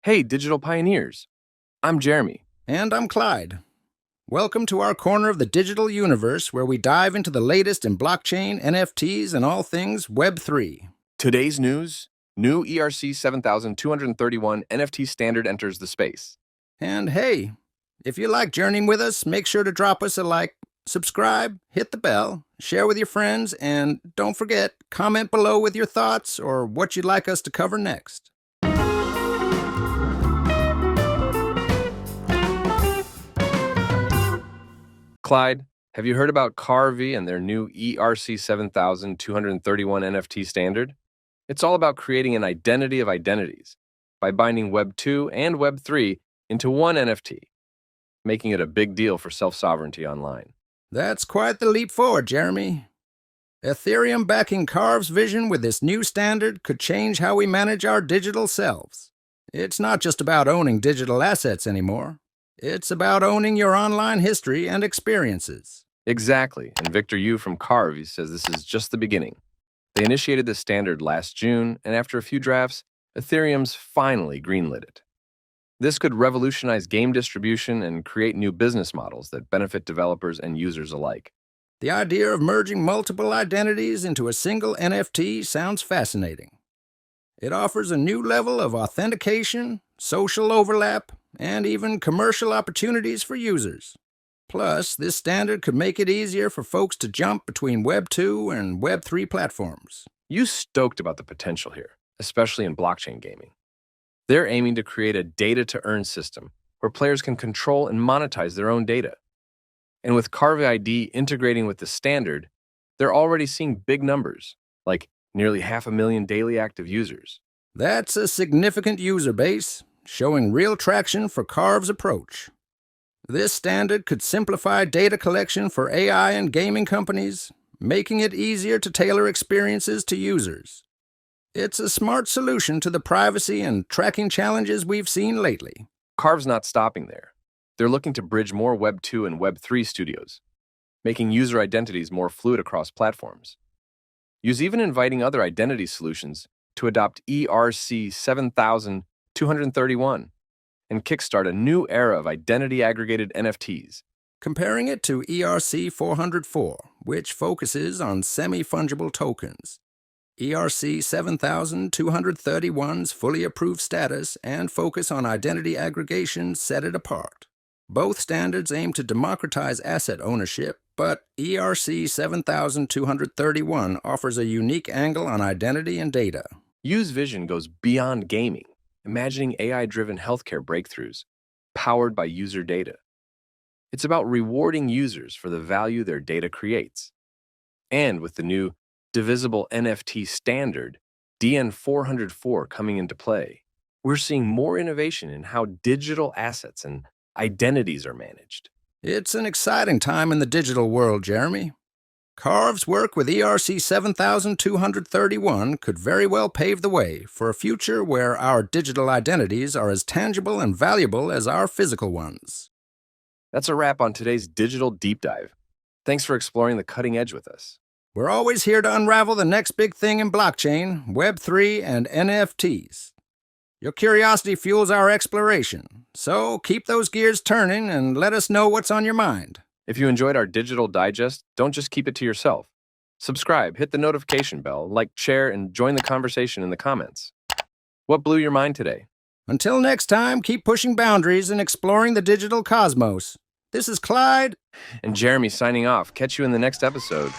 Hey, digital pioneers. I'm Jeremy. And I'm Clyde. Welcome to our corner of the digital universe where we dive into the latest in blockchain, NFTs, and all things Web3. Today's news, new ERC-7231 NFT standard enters the space. And hey, if you like journeying with us, make sure to drop us a like, subscribe, hit the bell, share with your friends, and don't forget, comment below with your thoughts or what you'd like us to cover next. Clyde, have you heard about Carvey and their new ERC-7231 NFT standard? It's all about creating an identity of identities by binding Web 2 and Web 3 into one NFT, making it a big deal for self-sovereignty online. That's quite the leap forward, Jeremy. Ethereum backing Carve's vision with this new standard could change how we manage our digital selves. It's not just about owning digital assets anymore. It's about owning your online history and experiences. Exactly, and Victor Yu from Carvey says this is just the beginning. They initiated this standard last June, and after a few drafts, Ethereum's finally greenlit it. This could revolutionize game distribution and create new business models that benefit developers and users alike. The idea of merging multiple identities into a single NFT sounds fascinating. It offers a new level of authentication, social overlap, and even commercial opportunities for users. Plus, this standard could make it easier for folks to jump between Web 2 and Web 3 platforms. You're stoked about the potential here, especially in blockchain gaming. They're aiming to create a data-to-earn system where players can control and monetize their own data. And with Carvey ID integrating with the standard, they're already seeing big numbers, like nearly 500,000 daily active users. That's a significant user base, showing real traction for Carve's approach. This standard could simplify data collection for AI and gaming companies, making it easier to tailor experiences to users. It's a smart solution to the privacy and tracking challenges we've seen lately. Carve's not stopping there. They're looking to bridge more Web 2 and Web 3 studios, making user identities more fluid across platforms. Use even inviting other identity solutions to adopt ERC-7231 and kickstart a new era of identity-aggregated NFTs. Comparing it to ERC-404, which focuses on semi-fungible tokens. ERC-7231's fully approved status and focus on identity aggregation set it apart. Both standards aim to democratize asset ownership, but ERC-7231 offers a unique angle on identity and data. Yu's vision goes beyond gaming, imagining AI-driven healthcare breakthroughs powered by user data. It's about rewarding users for the value their data creates. And with the new divisible NFT standard, DN404 coming into play, we're seeing more innovation in how digital assets and identities are managed. It's an exciting time in the digital world, Jeremy. Carve's work with ERC-7231 could very well pave the way for a future where our digital identities are as tangible and valuable as our physical ones. That's a wrap on today's Digital Deep Dive. Thanks for exploring the cutting edge with us. We're always here to unravel the next big thing in blockchain, Web 3, and NFTs. Your curiosity fuels our exploration, so keep those gears turning and let us know what's on your mind. If you enjoyed our digital digest, don't just keep it to yourself. Subscribe, hit the notification bell, like, share, and join the conversation in the comments. What blew your mind today? Until next time, keep pushing boundaries and exploring the digital cosmos. This is Clyde. And Jeremy signing off. Catch you in the next episode.